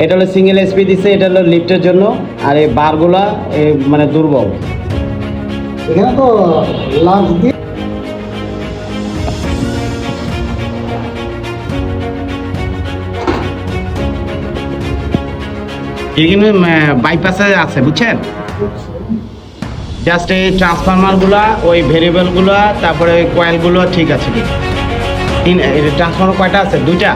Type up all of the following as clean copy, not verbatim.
এটা হলো single SP দিছে, এটা হলো লিফটের জন্য। আর এই বারগুলা মানে দুর্বল। এখানে তো লাঞ্চ দিয়ে এখানে বাইপাসে আছে বুঝছেন। জাস্ট এই ট্রান্সফরমারগুলা, ওই ভেরিয়েবলগুলো, তারপরে ওই কয়েলগুলো ঠিক আছে কি? ট্রান্সফরমার কয়টা আছে? দুইটা,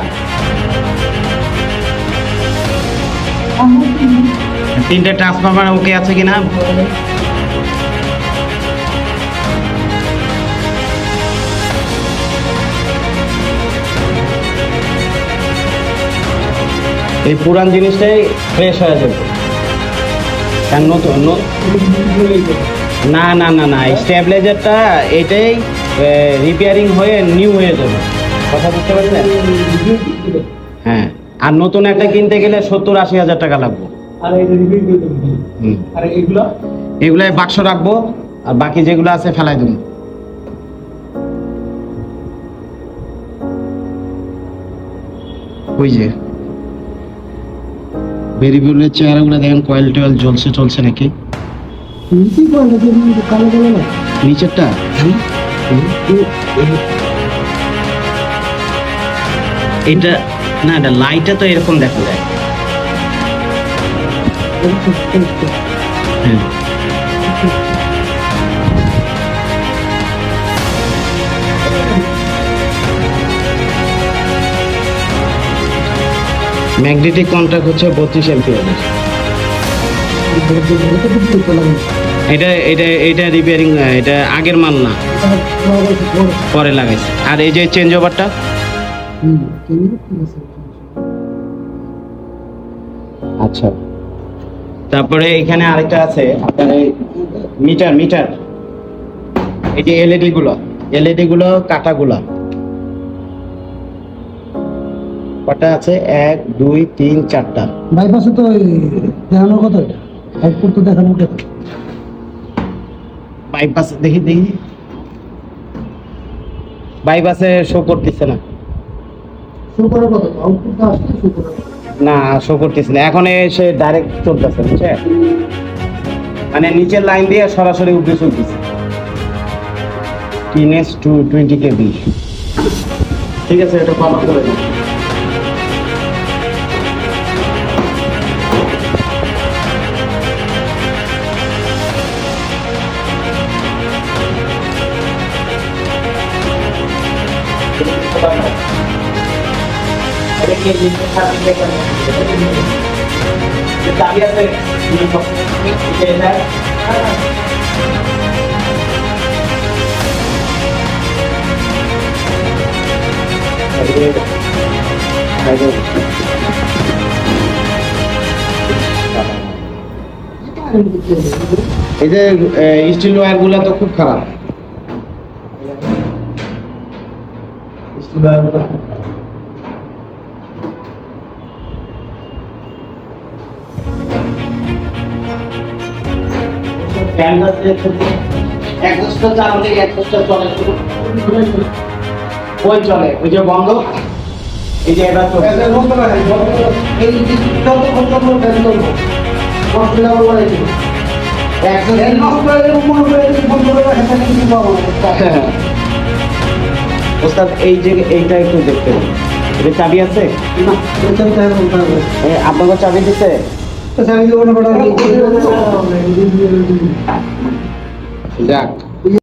তিনটে ট্রান্সফরমার ওকে আছে কিনা? এই পুরান জিনিসটাই ফ্রেশ হয়ে যাবে, কারণ নতুন না না না না স্টেবিলাইজারটা এটাই রিপেয়ারিং হয়ে নিউ হয়ে যাবে। কথা বুঝতে পারছেন? হ্যাঁ, আর নতুন একটা কিনতে গেলে 70-80 হাজার টাকা লাগবে। আর এই রিভিউ দিয়ে দেবো। আর এগুলাই বাক্স রাখবো, আর বাকি যেগুলো আছে ফেলাই দেবো। ওই যে ভেরিয়েবলের চেয়ারগুলো দেখেন, কয়েল টয়েল জ্বলছে, চলছে নাকি? নিচে কোনটা যে কালো কালো না? নিচেরটা এটা না, এটা লাইটে তো এরকম দেখা যায়। হ্যাঁ, ম্যাগনেটিক কন্ট্যাক্ট হচ্ছে 32 এমপিয়ার। এটা এটা এটা রিপেয়ারিং, এটা আগের মাল না, পরে লাগাইছে। আর এই যে চেঞ্জ ওভারটা, আচ্ছা। তারপরে এখানে আরেকটা আছে আপনার মিটার, এই যে এলইডি গুলো কাটাগুলা কটা আছে? 1 2 3 4টা। বাইপাসে তো দেখানোর কথা, এটা আউটপুট তো দেখানোর কথা। বাইপাসে দেখি বাইপাসে শো করতেছে না। শো করার কথা তো, আউটপুটটা আসলে শো করার কথা। না, শো করতেছে না। এখন এসে ডাইরেক্ট চলতেছে, বুঝছে? মানে নিচের লাইন দিয়ে সরাসরি উপরে চলতেছে। টিনেস 220 কেবি। ঠিক আছে, এটা কভার করে দিন। চাবি আছে? এই যে স্টিল ওয়্যার গুলা তো খুব খারাপ। স্টিল ওয়্যার গুলো চলে, ওই যে বন্ধ, এই যে এটা ওস্তাদ, এই যে এইটা একটু দেখতে হবে। এটা চাবি আছে? আপনাকে চাবি দিচ্ছে? যাক,